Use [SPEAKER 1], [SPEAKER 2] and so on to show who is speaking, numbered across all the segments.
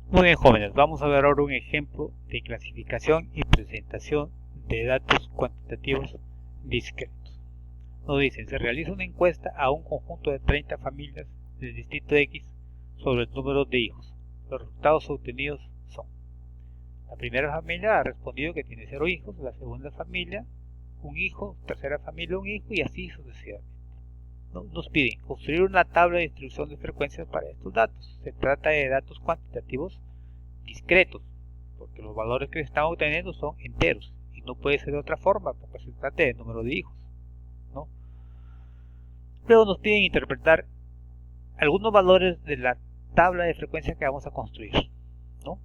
[SPEAKER 1] Muy bien, jóvenes, vamos a ver ahora un ejemplo de clasificación y presentación de datos cuantitativos discretos. Nos dicen, se realiza una encuesta a un conjunto de 30 familias del distrito X sobre el número de hijos. Los resultados obtenidos son: la primera familia ha respondido que tiene 0 hijos, la segunda familia un hijo, tercera familia un hijo y así sucesivamente. Nos piden construir una tabla de distribución de frecuencias para estos datos. Se trata de datos cuantitativos discretos, porque los valores que se están obteniendo son enteros y no puede ser de otra forma porque se trata de número de hijos, ¿no? Luego nos piden interpretar algunos valores de la tabla de frecuencia que vamos a construir, ¿no?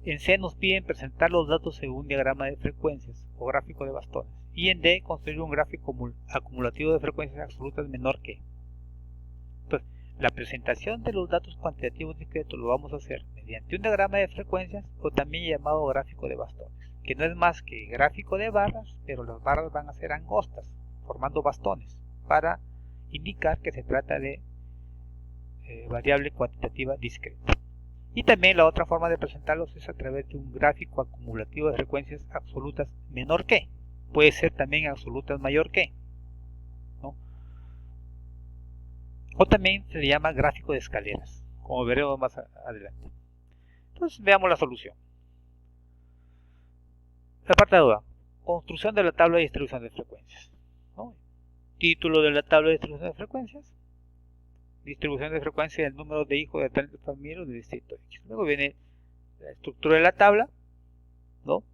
[SPEAKER 1] En C nos piden presentar los datos según un diagrama de frecuencias o gráfico de bastones, y en D construir un gráfico acumulativo de frecuencias absolutas menor que. Entonces, la presentación de los datos cuantitativos discretos lo vamos a hacer mediante un diagrama de frecuencias o también llamado gráfico de bastones, que no es más que gráfico de barras, pero las barras van a ser angostas, formando bastones, para indicar que se trata de variable cuantitativa discreta. Y también la otra forma de presentarlos es a través de un gráfico acumulativo de frecuencias absolutas menor que. Puede ser también absolutas mayor que, ¿no? O también se le llama gráfico de escaleras, como veremos más adelante. Entonces veamos la solución. Apartado A. Construcción de la tabla de distribución de frecuencias, ¿no? Título de la tabla de distribución de frecuencias: distribución de frecuencia del número de hijos de tal familia del distrito X. Luego viene la estructura de la tabla, ¿no?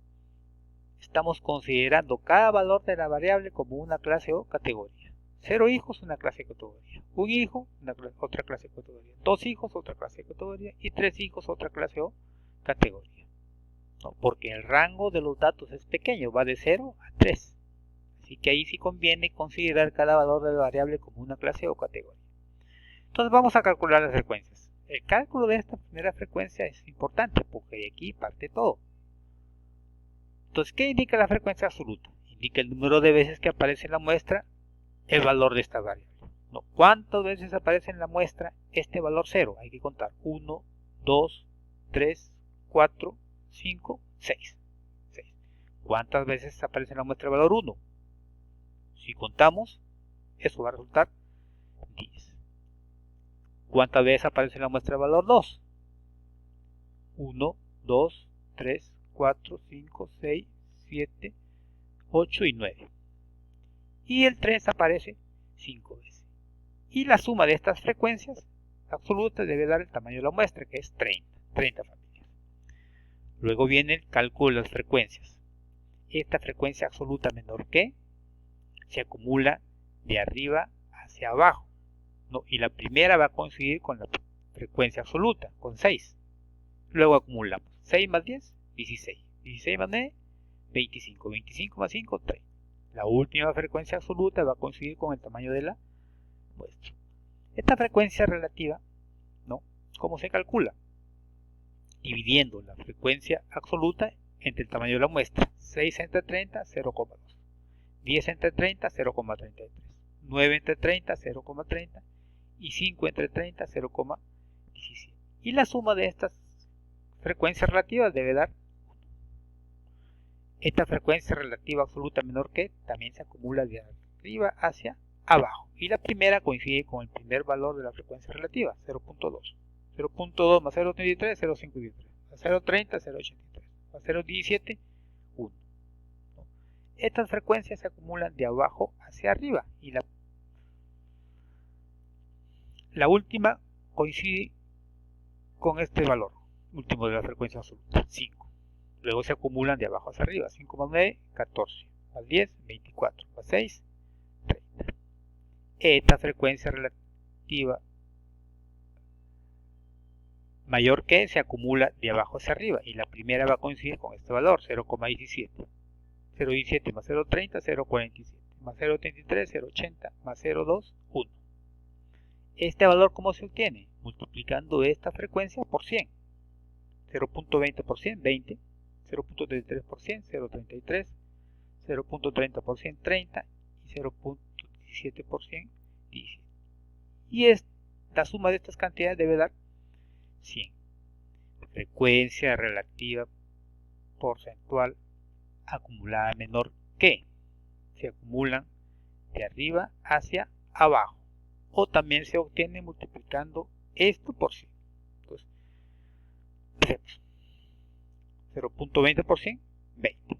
[SPEAKER 1] Estamos considerando cada valor de la variable como una clase o categoría. 0 hijos, una clase de categoría. Un hijo, otra clase de categoría. 2 hijos, otra clase de categoría. Y 3 hijos, otra clase o categoría, ¿no? Porque el rango de los datos es pequeño, va de 0 a 3. Así que ahí sí conviene considerar cada valor de la variable como una clase o categoría. Entonces vamos a calcular las frecuencias. El cálculo de esta primera frecuencia es importante porque de aquí parte todo. Entonces, ¿qué indica la frecuencia absoluta? Indica el número de veces que aparece en la muestra el valor de esta variable, ¿no? ¿Cuántas veces aparece en la muestra este valor 0? Hay que contar 1, 2, 3, 4, 5, 6. ¿Cuántas veces aparece en la muestra el valor 1? Si contamos, eso va a resultar 10. ¿Cuántas veces aparece en la muestra el valor 2? 1, 2, 3, 4, 5, 6, 7, 8 y 9. Y el 3 aparece 5 veces. Y la suma de estas frecuencias absolutas debe dar el tamaño de la muestra, que es 30 familias. Luego viene el cálculo de las frecuencias. Esta frecuencia absoluta menor que se acumula de arriba hacia abajo, ¿no? Y la primera va a coincidir con la frecuencia absoluta, con 6. Luego acumulamos 6 más 10, 16. 16 más 9, 25. 25 más 5, 30. La última frecuencia absoluta va a coincidir con el tamaño de la muestra. Esta frecuencia relativa, ¿no? ¿Cómo se calcula? Dividiendo la frecuencia absoluta entre el tamaño de la muestra. 6 entre 30, 0,2. 10 entre 30, 0,33. 9 entre 30, 0,30. Y 5 entre 30, 0,17. Y la suma de estas frecuencias relativas debe dar 1. Esta frecuencia relativa absoluta menor que también se acumula de arriba hacia abajo. Y la primera coincide con el primer valor de la frecuencia relativa, 0.2. 0.2 más 0.33, 0.53. Más 0.30, 0.83. Más 0.17, 1. Estas frecuencias se acumulan de abajo hacia arriba. Y la última coincide con este valor último de la frecuencia absoluta, 5. Luego se acumulan de abajo hacia arriba. 5 más 9, 14. Más 10, 24. Más 6, 30. Esta frecuencia relativa mayor que se acumula de abajo hacia arriba. Y la primera va a coincidir con este valor, 0,17. 0,17 más 0,30, 0,47. Más 0,33, 0,80. Más 0,2, 1. Este valor, ¿cómo se obtiene? Multiplicando esta frecuencia por 100. 0.20%, 20. 0.33%, 0.33, 0.30%, 30 y 0.17%, 17. Y la suma de estas cantidades debe dar 100. frecuencia relativa porcentual acumulada menor que. Se acumulan de arriba hacia abajo. O también se obtiene multiplicando esto por 100. Entonces, 0.20%, 20.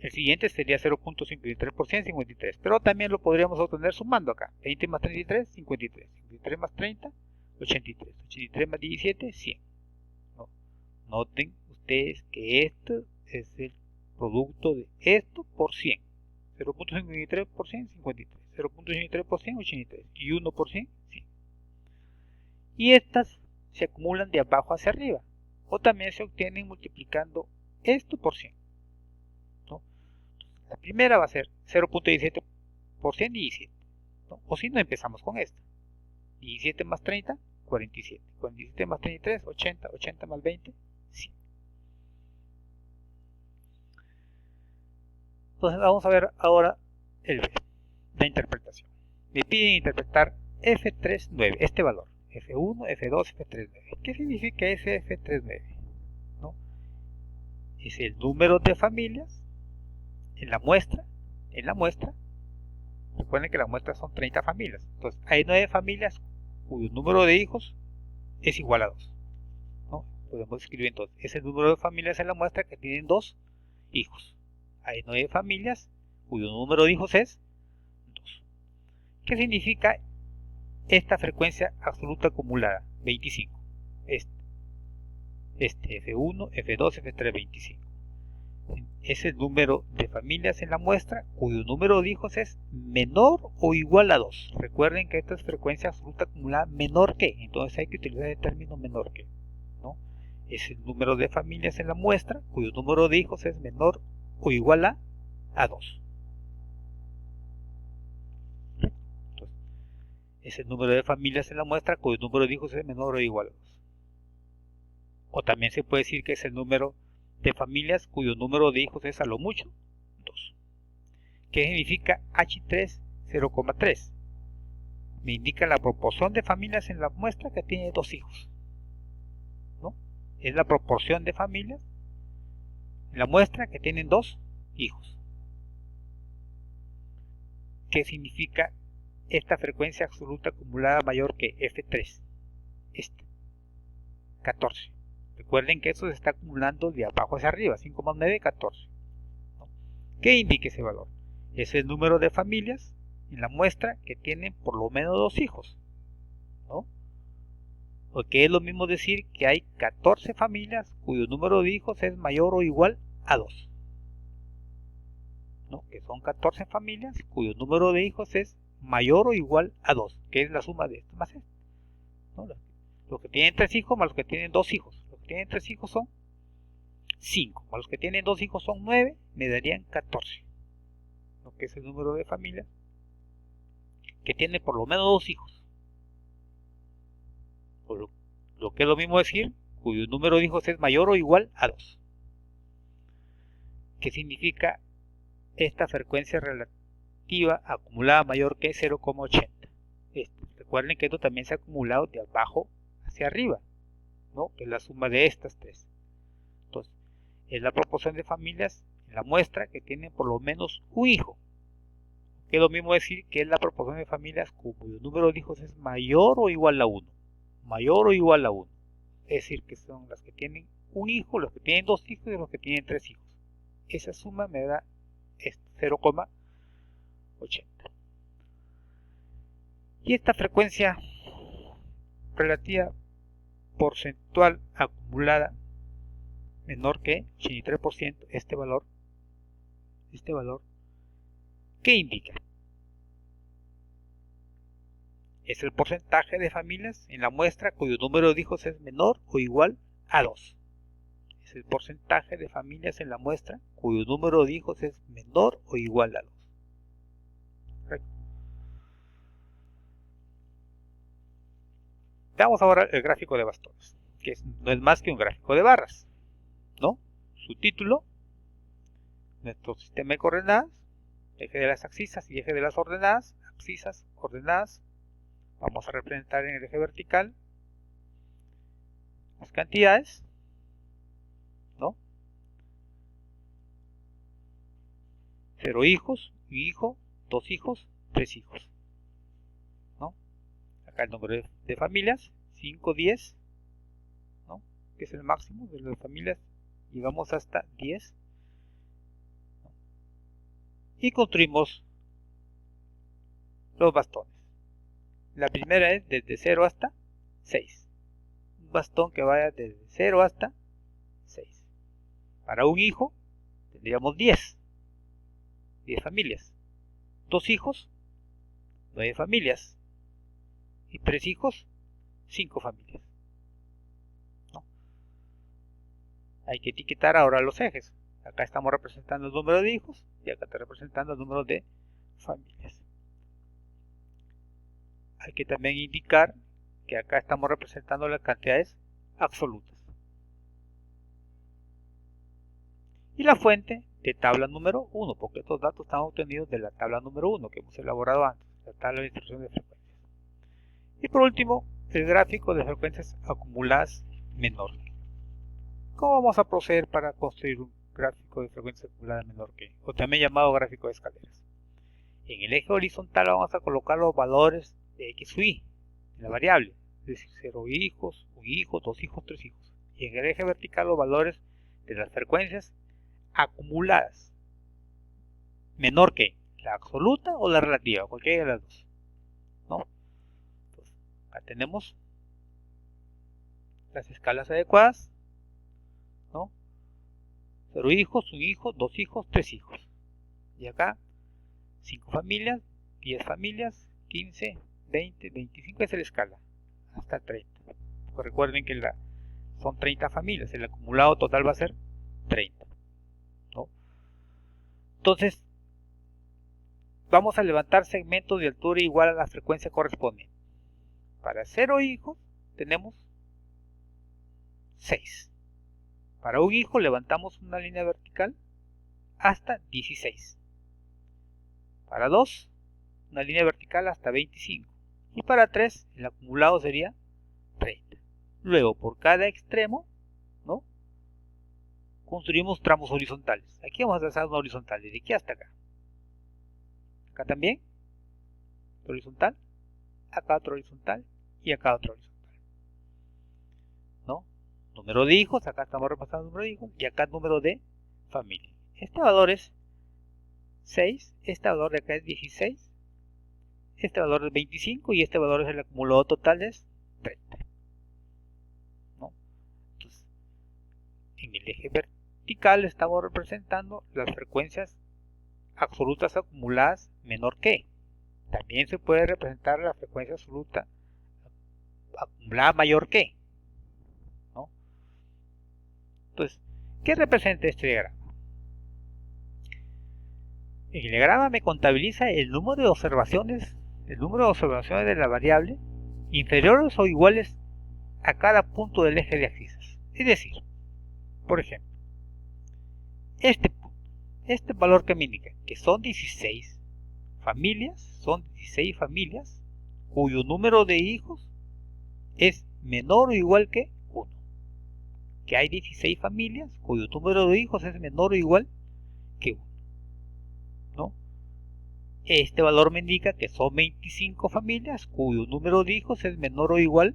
[SPEAKER 1] El siguiente sería 0.53%, 53. Pero también lo podríamos obtener sumando acá. 20 más 33, 53. 53 más 30, 83. 83 más 17, 100. ¿No? Noten ustedes que esto es el producto de esto por 100. 0.53%, 53. 0.53%, 83. Y 1%, 100. Y estas se acumulan de abajo hacia arriba. O también se obtienen multiplicando esto por 100. ¿No? La primera va a ser 0.17% 17. ¿No? O si no, empezamos con esta. 17 más 30, 47. 47 más 33, 80. 80 más 20, 100. Entonces vamos a ver ahora el B, la interpretación. Me piden interpretar F39, este valor. F1, F2, F39. ¿Qué significa ese F39? ¿No? Es el número de familias en la muestra. Recuerden que la muestra son 30 familias. Entonces hay 9 familias cuyo número de hijos es igual a 2. ¿No? Podemos escribir entonces, es el número de familias en la muestra que tienen 2 hijos. Hay 9 familias cuyo número de hijos es 2. ¿Qué significa esta frecuencia absoluta acumulada? 25. Este F1, F2, F3, 25. Es el número de familias en la muestra cuyo número de hijos es menor o igual a 2. Recuerden que esta es frecuencia absoluta acumulada menor que, entonces hay que utilizar el término menor que, ¿no? Es el número de familias en la muestra cuyo número de hijos es menor o igual a 2. Entonces, es el número de familias en la muestra cuyo número de hijos es menor o igual a 2. O también se puede decir que es el número de familias cuyo número de hijos es a lo mucho 2. ¿Qué significa H3 0,3? Me indica la proporción de familias en la muestra que tiene 2 hijos, ¿no? Es la proporción de familias en la muestra que tienen 2 hijos. ¿Qué significa esta frecuencia absoluta acumulada mayor que F3? 14. Recuerden que eso se está acumulando de abajo hacia arriba, 5 más 9, 14. ¿No? ¿Qué indica ese valor? Es el número de familias en la muestra que tienen por lo menos 2 hijos, ¿no? Porque es lo mismo decir que hay 14 familias cuyo número de hijos es mayor o igual a 2. ¿No? Que son 14 familias cuyo número de hijos es mayor o igual a 2, que es la suma de esto más esto, ¿no? Los que tienen 3 hijos más los que tienen 2 hijos. Los que tienen 3 hijos son 5, más los que tienen 2 hijos son 9, me darían 14. ¿No? Que es el número de familias que tiene por lo menos 2 hijos. Lo que es lo mismo decir cuyo número de hijos es mayor o igual a 2. ¿Qué significa esta frecuencia relativa acumulada mayor que 0,80? Recuerden que esto también se ha acumulado de abajo hacia arriba, ¿no? Que es la suma de estas 3. Entonces, es la proporción de familias en la muestra que tienen por lo menos un hijo. Que es lo mismo decir que es la proporción de familias cuyo número de hijos es mayor o igual a 1. Mayor o igual a 1. Es decir, que son las que tienen un hijo, los que tienen 2 hijos y los que tienen 3 hijos. Esa suma me da 0,80. Y esta frecuencia relativa porcentual acumulada menor que 83%, este valor, ¿qué indica? Es el porcentaje de familias en la muestra cuyo número de hijos es menor o igual a 2. Es el porcentaje de familias en la muestra cuyo número de hijos es menor o igual a 2. Correcto. Veamos ahora el gráfico de bastones, que no es más que un gráfico de barras, ¿no? Su título, nuestro sistema de coordenadas, eje de las abscisas y eje de las ordenadas, abscisas, ordenadas. Vamos a representar en el eje vertical las cantidades, 0 hijos, un hijo, 2 hijos, 3 hijos, ¿no? Acá el número de familias, 5, 10, ¿no? Que es el máximo de las familias, llegamos hasta 10, ¿no? Y construimos los bastones. La primera es desde 0 hasta 6. Un bastón que vaya desde 0 hasta 6. Para un hijo tendríamos 10 familias. 2 hijos, 9 familias. Y 3 hijos, 5 familias, ¿no? Hay que etiquetar ahora los ejes. Acá estamos representando el número de hijos y acá está representando el número de familias. Hay que también indicar que acá estamos representando las cantidades absolutas. Y la fuente de tabla número 1, porque estos datos están obtenidos de la tabla número 1 que hemos elaborado antes, la tabla de distribución de frecuencias. Y por último, el gráfico de frecuencias acumuladas menor que. ¿Cómo vamos a proceder para construir un gráfico de frecuencias acumuladas menor que? O también llamado gráfico de escaleras. En el eje horizontal vamos a colocar los valores de x o y, en la variable, es decir, 0 hijos, 1 hijo, 2 hijos, 3 hijos. Y en el eje vertical los valores de las frecuencias acumuladas menor que la absoluta o la relativa, cualquiera de las dos, ¿no? Entonces, acá tenemos las escalas adecuadas, ¿no? 0 hijos, 1 hijo, 2 hijos, 3 hijos. Y acá 5 familias, 10 familias, 15, 20, 25 es la escala, hasta 30. Pues recuerden que son 30 familias, el acumulado total va a ser 30, ¿no? Entonces, vamos a levantar segmentos de altura igual a la frecuencia correspondiente. Para 0 hijos tenemos 6. Para un hijo levantamos una línea vertical hasta 16. Para 2, una línea vertical hasta 25. Y para 3, el acumulado sería 30. Luego, por cada extremo, ¿no?, construimos tramos horizontales. Aquí vamos a trazar una horizontal, desde aquí hasta acá. Acá también, horizontal, acá otro horizontal y acá otro horizontal, ¿no? Número de hijos, acá estamos repasando el número de hijos y acá el número de familia. Este valor es 6, este valor de acá es 16, este valor es 25 y este valor es el acumulado total es 30, ¿no? Entonces, en el eje vertical estamos representando las frecuencias absolutas acumuladas menor que. También se puede representar la frecuencia absoluta acumulada mayor que, ¿no? Entonces, ¿qué representa este diagrama? El diagrama me contabiliza el número de observaciones de la variable inferiores o iguales a cada punto del eje de abscisas. Es decir, por ejemplo, este valor que me indica que son 16 familias, cuyo número de hijos es menor o igual que 1. Que hay 16 familias cuyo número de hijos es menor o igual que 1, ¿no? Este valor me indica que son 25 familias cuyo número de hijos es menor o igual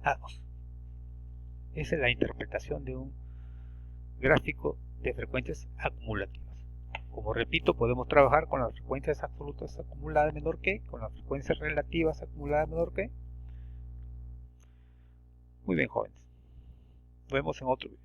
[SPEAKER 1] a 2. Esa es la interpretación de un gráfico de frecuencias acumulativas. Como repito, podemos trabajar con las frecuencias absolutas acumuladas menor que, con las frecuencias relativas acumuladas menor que. Muy bien, jóvenes. Nos vemos en otro video.